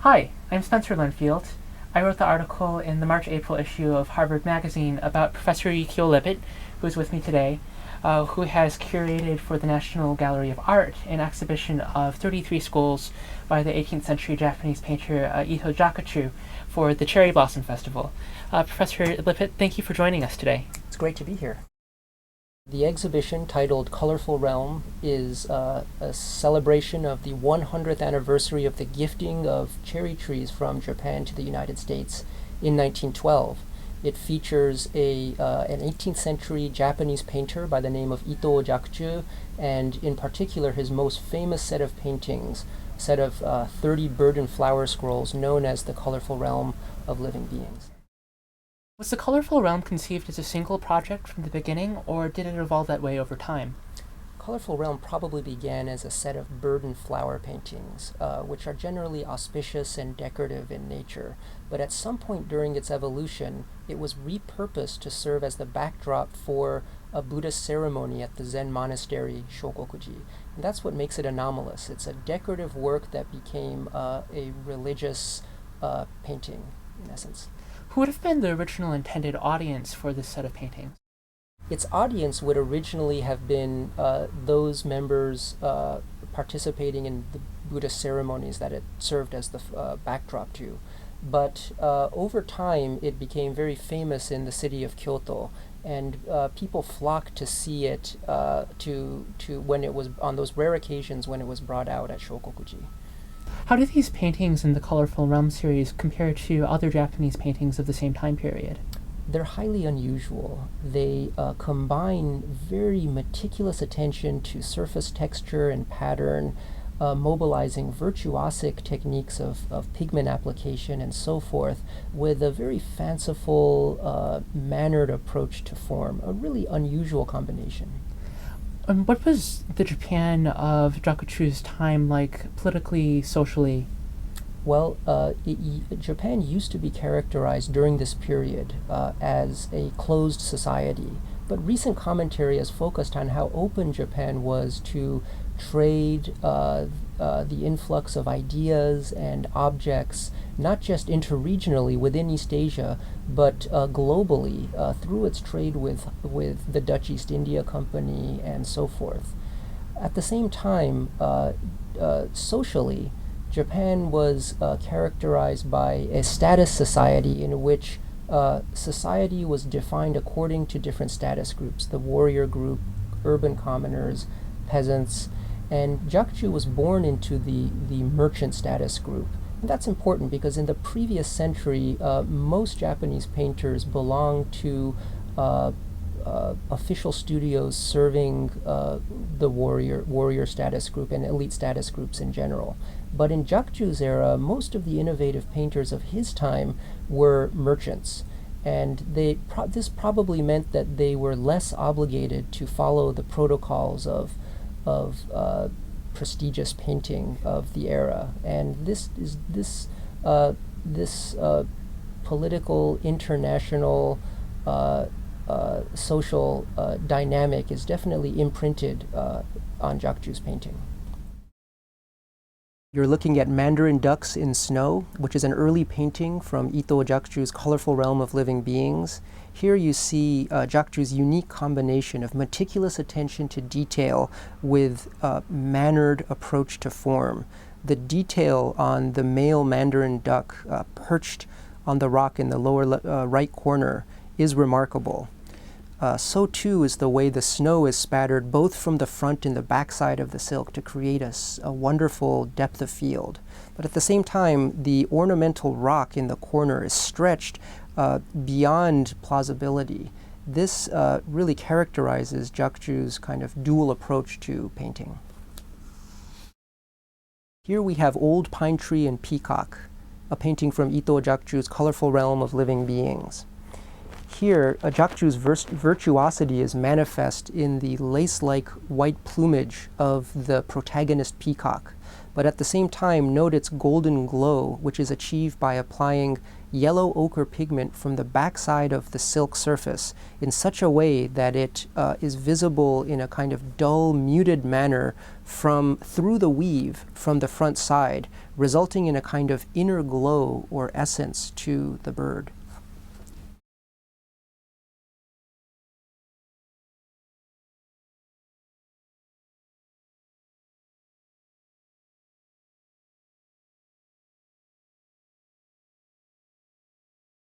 Hi, I'm Spencer Linfield. I wrote the article in the March-April issue of Harvard Magazine about Professor Yukio Lippert, who is with me today, who has curated for the National Gallery of Art an exhibition of 33 skulls by the 18th century Japanese painter Ito Jaku for the Cherry Blossom Festival. Professor Lippert, thank you for joining us today. It's great to be here. The exhibition, titled Colorful Realm, is a celebration of the 100th anniversary of the gifting of cherry trees from Japan to the United States in 1912. It features an 18th century Japanese painter by the name of Ito Jaku, and in particular his most famous set of paintings, a set of 30 bird and flower scrolls known as the Colorful Realm of Living Beings. Was the Colorful Realm conceived as a single project from the beginning, or did it evolve that way over time? Colorful Realm probably began as a set of bird and flower paintings, which are generally auspicious and decorative in nature. But at some point during its evolution, it was repurposed to serve as the backdrop for a Buddhist ceremony at the Zen monastery Shokokuji. And that's what makes it anomalous. It's a decorative work that became a religious painting, in essence. Who would have been the original intended audience for this set of paintings? Its audience would originally have been those members participating in the Buddhist ceremonies that it served as the backdrop to. But over time, it became very famous in the city of Kyoto, and people flocked to see it to when it was on those rare occasions when it was brought out at Shokokuji. How do these paintings in the Colorful Realm series compare to other Japanese paintings of the same time period? They're highly unusual. They combine very meticulous attention to surface texture and pattern, mobilizing virtuosic techniques of pigment application and so forth, with a very fanciful, mannered approach to form, a really unusual combination. What was the Japan of Jaku's time like politically, socially? Well, Japan used to be characterized during this period as a closed society, but recent commentary has focused on how open Japan was to trade, the influx of ideas and objects, not just interregionally within East Asia, but globally through its trade with the Dutch East India Company and so forth. At the same time, socially, Japan was characterized by a status society in which society was defined according to different status groups: the warrior group, urban commoners, peasants, and Jaku was born into the merchant status group. And that's important because in the previous century, most Japanese painters belonged to official studios serving the warrior status group and elite status groups in general. But in Jaku's era, most of the innovative painters of his time were merchants. And this probably meant that they were less obligated to follow the protocols of prestigious painting of the era. And this political, international, social dynamic is definitely imprinted on Jaku's painting. You're looking at Mandarin ducks in snow, which is an early painting from Ito Jaku's Colorful Realm of Living Beings. Here you see Jaku's unique combination of meticulous attention to detail with a mannered approach to form. The detail on the male Mandarin duck perched on the rock in the lower right corner is remarkable. So too is the way the snow is spattered both from the front and the back side of the silk to create a wonderful depth of field. But at the same time, the ornamental rock in the corner is stretched beyond plausibility. This really characterizes Jaku's kind of dual approach to painting. Here we have Old Pine Tree and Peacock, a painting from Ito Jaku's Colorful Realm of Living Beings. Here, Jaku's virtuosity is manifest in the lace-like white plumage of the protagonist peacock, but at the same time note its golden glow, which is achieved by applying yellow ochre pigment from the backside of the silk surface in such a way that it is visible in a kind of dull, muted manner through the weave from the front side, resulting in a kind of inner glow or essence to the bird.